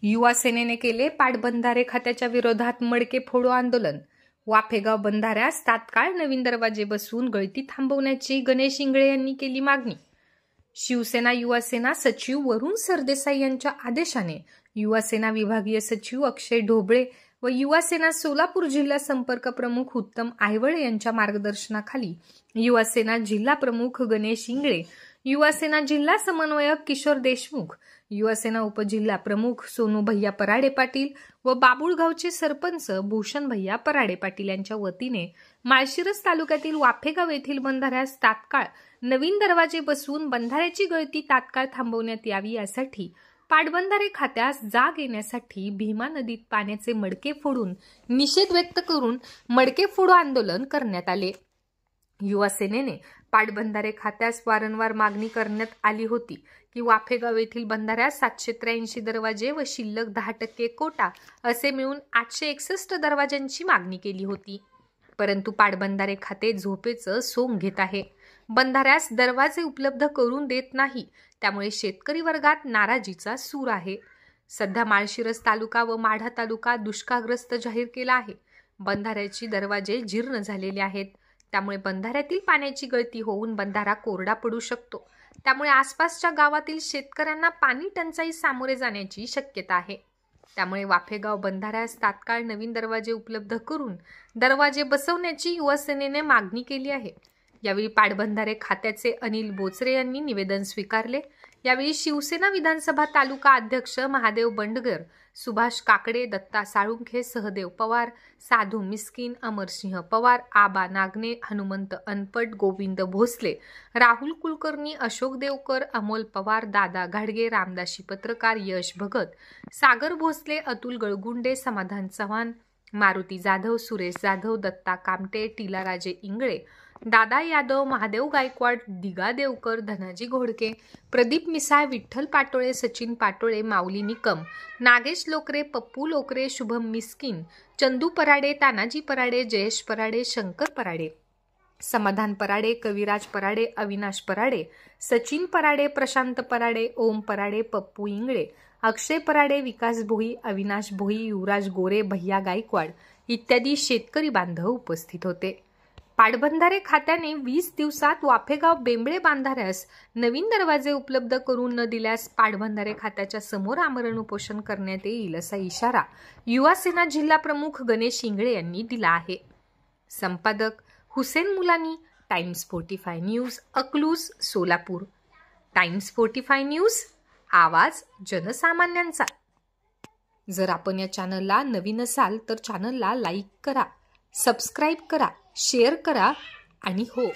युवा सेनेने केले पाटबंधारे खात्याच्या विरोधात मडके फोडो आंदोलन। वाफेगाव बंधाऱ्यास तात्काळ नवीन दरवाजे बसवून गळती थांबवण्याची गणेश इंगळे यांनी केली मागणी। शिवसेना युवा सेना सचिव वरुण सरदेसाई यांच्या आदेशाने युवा सेना विभागीय सचिव अक्षय ढोबळे व युवा सेना सोलापूर जिल्हा संपर्क प्रमुख उत्तम आयवळे यांच्या मार्गदर्शनाखाली युवा सेना जिल्हा प्रमुख गणेश इंगळे, युवा सेना जिल्हा समन्वयक किशोर देशमुख, युवा सेना उपजिल्हा प्रमुख सोनू भैया पराडे पाटील व बाबुळगावचे सरपंच भूषण भैया पराडे पाटील यांच्या वतीने माळशिरस तालुक्यातील वाफेगाव येथील बंधाऱ्यास तात्काळ नवीन दरवाजे बसवून बंधाऱ्याची गळती तात्काळ थांबवण्यात यावी यासाठी पाटबंधारे खात्यास जाग येण्यासाठी भीमा नदीत पाण्याचे मडके फोडून निषेध व्यक्त करून मडके फोडो आंदोलन करण्यात आले। युवा सेनेने पाटबंधारे खात्यास वारंवार मागणी करण्यात आली होती की वाफेगाव येथील बंधाऱ्यास 783 दरवाजे व शिल्लक 10% कोटा असे मिळून 861 दरवाजांची मागणी केली होती, परंतु पाटबंधारे खाते झोपेचं सोंग घेत आहे। बंधाऱ्यास दरवाजे उपलब्ध करून देत नाही, त्यामुळे शेतकरी वर्गात नाराजीचा सूर आहे। सध्या माळशिरस तालुका व माढा तालुका दुष्काळग्रस्त जाहीर केला आहे। बंधाऱ्याची दरवाजे जीर्ण झालेले आहेत, त्यामुळे बंधाऱ्यातील पाण्याची गळती होऊन बंधारा कोरडा पडू शकतो। त्यामुळे आसपासच्या गावातील शेतकऱ्यांना पाणी टंचाई सामोरे जाण्याची शक्यता आहे। त्यामुळे वाफेगाव बंधाऱ्यास तात्काळ नवीन दरवाजे उपलब्ध करून दरवाजे बसवण्याची युवा सेनेने मागणी केली आहे। यावेळी पाटबंधारे खात्याचे अनिल बोचरे यांनी निवेदन स्वीकारले। यावेळी शिवसेना विधानसभा तालुका अध्यक्ष महादेव बंडगर, सुभाष काकडे, दत्ता साळुंखे, सहदेव पवार, साधू मिस्किन, अमरसिंह पवार, आबा नागने, हनुमंत अनपट, गोविंद भोसले, राहुल कुलकर्णी, अशोक देवकर, अमोल पवार, दादा घाडगे, रामदासी पत्रकार, यश भगत, सागर भोसले, अतुल गळगुंडे, समाधान चव्हाण, मारुती जाधव, सुरेश जाधव, दत्ता कामटे, टीलाराजे इंगळे, दादा यादव, महादेव गायकवाड, दिगा देवकर, धनाजी घोडके, प्रदीप मिसाळ, विठ्ठल पाटोळे, सचिन पाटोळे, माऊली निकम, नागेश लोकरे, पप्पू लोकरे, Shubham Miskin, Chandu parade, Tanaji parade, Jayesh parade, Shankar parade, समाधान पराडे, कविराज parade, Avinash parade, Sachin parade, Prashant parade, ओम पराडे, पप्पू इंगळे, अक्षय पराडे, विकास भोई, अविनाश भोई, युवराज गोरे, भैया गायकवाड इत्यादी शेतकरी बांधव उपस्थित होते। पाटबंधारे खात्याने 20 दिवसात वाफेगाव बेंबळे बांधाऱ्यास नवीन दरवाजे उपलब्ध करून न दिल्यास पाटबंधारे खात्याच्या समोर आमरण उपोषण करण्यात येईल असा इशारा युवा सेना जिल्हा प्रमुख गणेश इंगळे यांनी दिला आहे। संपादक Hussain Mulani, Times 45 news, Akluj, Solapur. Times 45 news, आवाज जनसामान्यांचा। जर आपण या चॅनलला नवीन असाल तर चॅनलला लाईक करा, सबस्क्राईब करा, शेअर करा आणि हो,